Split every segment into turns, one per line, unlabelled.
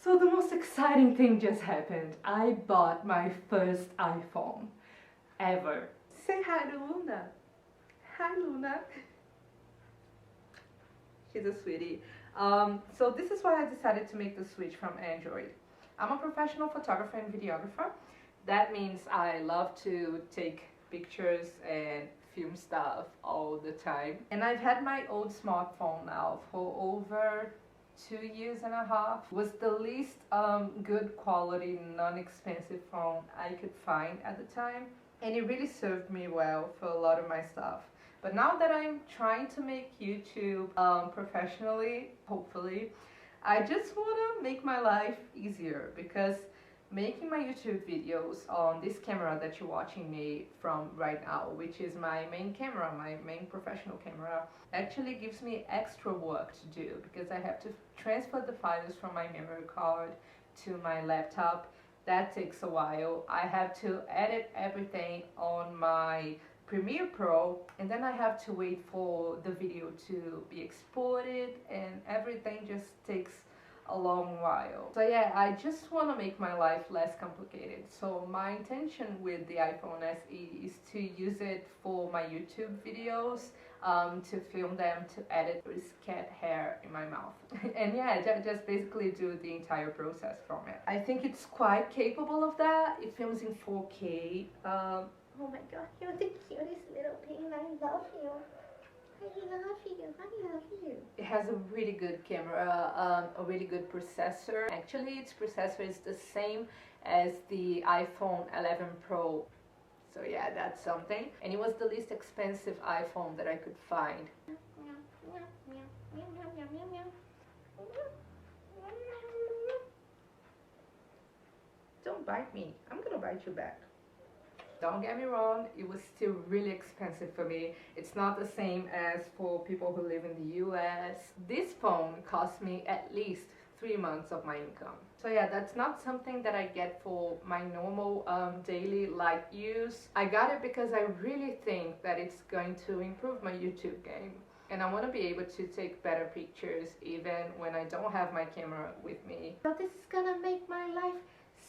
So the most exciting thing just happened. I bought my first iPhone ever. Say hi to Luna. Hi Luna. She's a sweetie. So this is why I decided to make the switch from Android. I'm a professional photographer and videographer. That means I love to take pictures and film stuff all the time. And I've had my old smartphone now for over 2 years and a half. It was the least good quality, non-expensive phone I could find at the time. And it really served me well for a lot of my stuff. But now that I'm trying to make YouTube professionally, hopefully, I just want to make my life easier, because making my YouTube videos on this camera that you're watching me from right now, which is my main camera, my main professional camera, actually gives me extra work to do, because I have to transfer the files from my memory card to my laptop. That takes a while. I have to edit everything on my Premiere Pro, and then I have to wait for the video to be exported, and everything just takes a long while. So yeah, I just want to make my life less complicated. So my intention with the iPhone SE is to use it for my YouTube videos, to film them, to edit this cat hair in my mouth. And yeah, just basically do the entire process from it. I think it's quite capable of that. It films in 4K.
Oh my god, you're the cutest little pig. I love you. I love you. I love you.
It has a really good camera, a really good processor. Actually, its processor is the same as the iPhone 11 Pro. So yeah, that's something. And it was the least expensive iPhone that I could find. Don't bite me. I'm gonna bite you back. Don't get me wrong, it was still really expensive for me. It's not the same as for people who live in the US. This phone cost me at least 3 months of my income. So yeah, that's not something that I get for my normal daily life use. I got it because I really think that it's going to improve my YouTube game. And I want to be able to take better pictures even when I don't have my camera with me.
So this is gonna make my life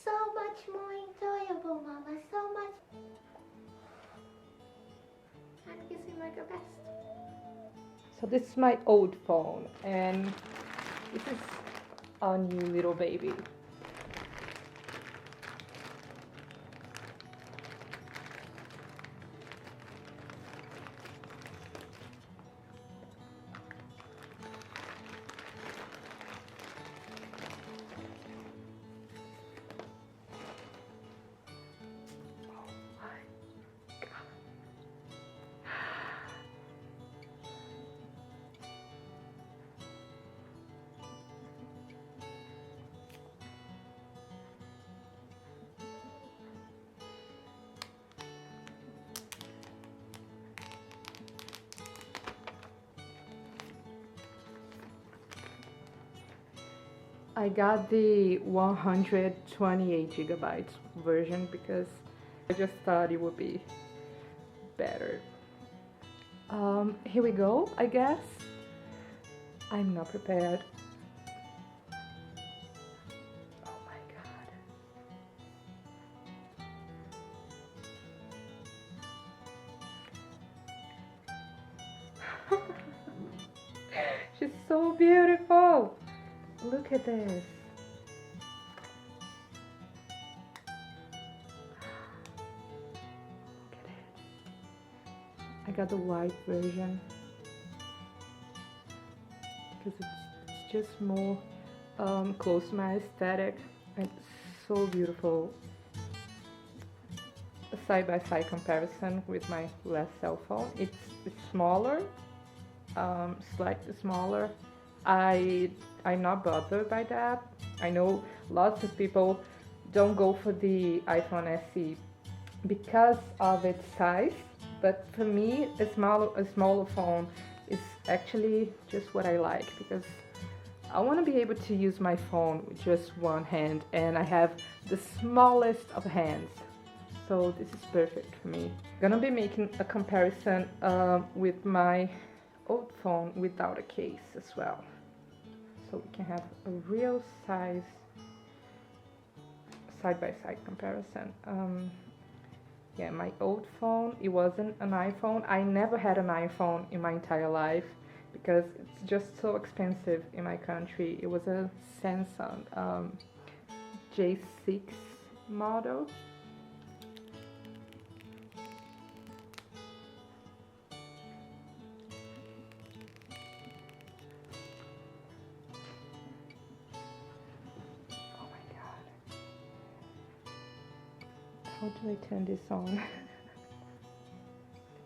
so much more enjoyable, Mama. So much. I'm kissing like a best.
So this is my old phone, and this is our new little baby. I got the 128 gigabytes version because I just thought it would be better. Here we go, I guess. I'm not prepared. Oh my god. She's so beautiful. Look at this. Look at it. I got the white version because it's just more close to my aesthetic, and it's so beautiful. A side-by-side comparison with my last cell phone. It's smaller, slightly smaller. I'm not bothered by that. I know lots of people don't go for the iPhone SE because of its size, but for me, a smaller phone is actually just what I like, because I want to be able to use my phone with just one hand, and I have the smallest of hands, so this is perfect for me. Gonna be making a comparison with my old phone without a case as well, so we can have a real size side-by-side comparison. Yeah, my old phone, it wasn't an iPhone. I never had an iPhone in my entire life because it's just so expensive in my country. It was a Samsung J6 model. Oh my god. How do I turn this on?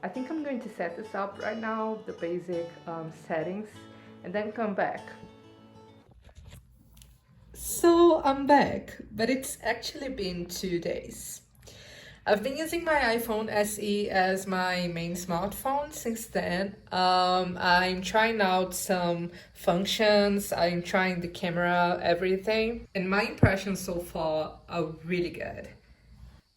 I think I'm going to set this up right now, the basic settings, and then come back. So I'm back, but it's actually been 2 days. I've been using my iPhone SE as my main smartphone since then. I'm trying out some functions, I'm trying the camera, everything, and my impressions so far are really good.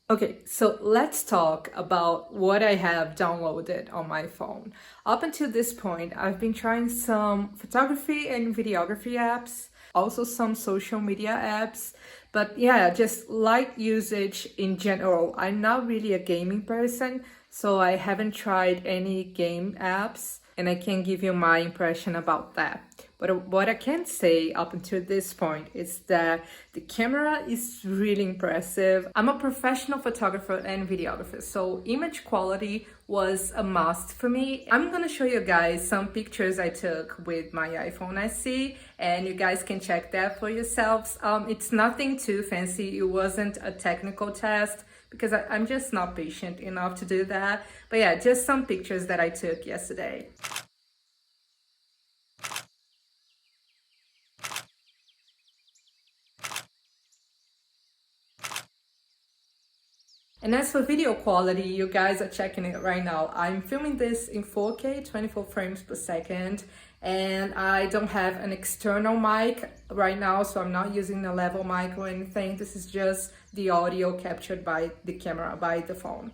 Okay, so let's talk about what I have downloaded on my phone. Up until this point, I've been trying some photography and videography apps, also some social media apps, but yeah, just light usage in general. I'm not really a gaming person, so I haven't tried any game apps, and I can give you my impression about that. But what I can say up until this point is that the camera is really impressive. I'm a professional photographer and videographer, so image quality was a must for me. I'm gonna show you guys some pictures I took with my iPhone SE, and you guys can check that for yourselves. It's nothing too fancy. It wasn't a technical test because I'm just not patient enough to do that. But yeah, just some pictures that I took yesterday. And as for video quality, you guys are checking it right now. I'm filming this in 4K, 24 frames per second, and I don't have an external mic right now, so I'm not using a level mic or anything. This is just the audio captured by the camera, by the phone.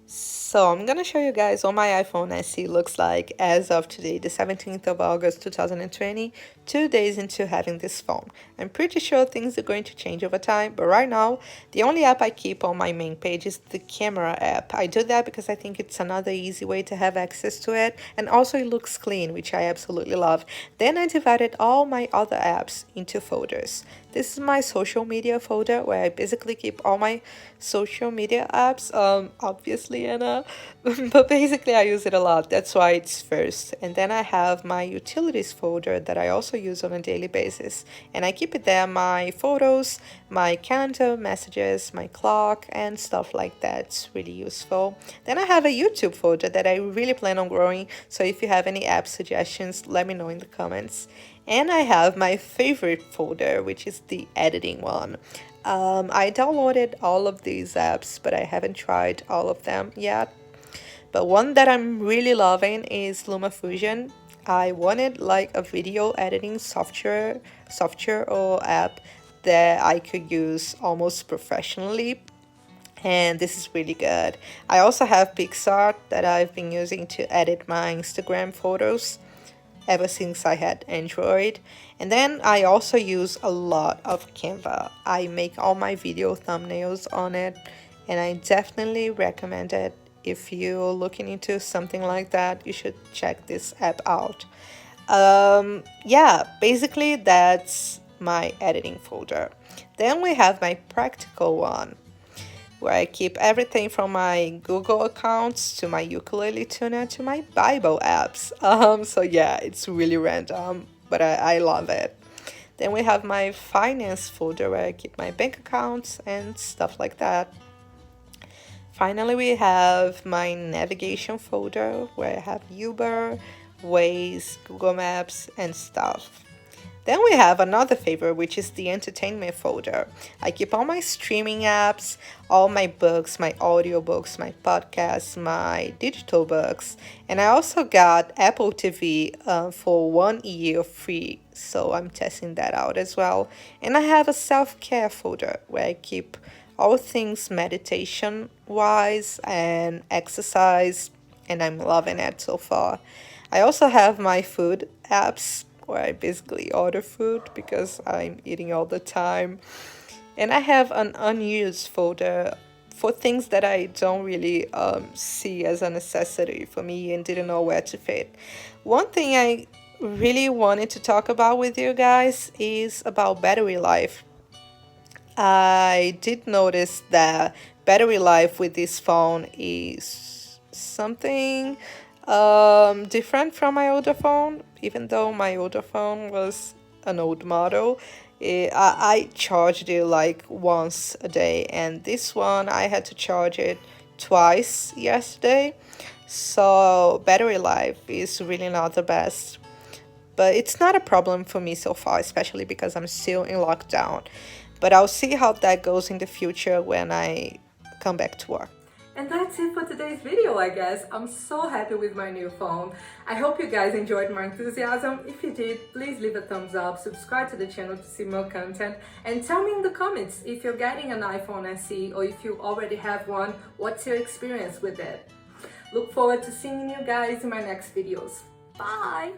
So I'm gonna show you guys what my iPhone SE looks like as of today, the 17th of August 2020, 2 days into having this phone. I'm pretty sure things are going to change over time, but right now the only app I keep on my main page is the camera app. I do that because I think it's another easy way to have access to it, and also it looks clean, which I absolutely love. Then I divided all my other apps into folders. This is my social media folder where I basically keep all my social media apps, obviously, Anna, but basically I use it a lot. That's why it's first. And then I have my utilities folder that I also use on a daily basis. And I keep it there, my photos, my calendar, messages, my clock, and stuff like that. It's really useful. Then I have a YouTube folder that I really plan on growing. So if you have any app suggestions, let me know in the comments. And I have my favorite folder, which is the editing one. I downloaded all of these apps, but I haven't tried all of them yet. But one that I'm really loving is LumaFusion. I wanted like a video editing software or app that I could use almost professionally. And this is really good. I also have PicsArt that I've been using to edit my Instagram photos ever since I had Android. And then I also use a lot of Canva. I make all my video thumbnails on it, and I definitely recommend it. If you're looking into something like that, you should check this app out. Yeah, basically that's my editing folder. Then we have my practical one, where I keep everything from my Google accounts to my ukulele tuner to my Bible apps. So yeah, it's really random, but I love it. Then we have my finance folder where I keep my bank accounts and stuff like that. Finally, we have my navigation folder where I have Uber, Waze, Google Maps, and stuff. Then we have another favorite, which is the entertainment folder. I keep all my streaming apps, all my books, my audiobooks, my podcasts, my digital books. And I also got Apple TV for 1 year free, so I'm testing that out as well. And I have a self-care folder where I keep all things meditation-wise and exercise, and I'm loving it so far. I also have my food apps where I basically order food because I'm eating all the time.
And I have an unused folder for things that I don't really see as a necessity for me and didn't know where to fit. One thing I really wanted to talk about with you guys is about battery life. I did notice that battery life with this phone is something different from my older phone, even though my older phone was an old model. I charged it like once a day, and this one I had to charge it twice yesterday. So battery life is really not the best. But it's not a problem for me so far, especially because I'm still in lockdown. But I'll see how that goes in the future when I come back to work.
And that's it for today's video, I guess. I'm so happy with my new phone. I hope you guys enjoyed my enthusiasm. If you did, please leave a thumbs up, subscribe to the channel to see more content, and tell me in the comments if you're getting an iPhone SE or if you already have one, what's your experience with it? Look forward to seeing you guys in my next videos. Bye!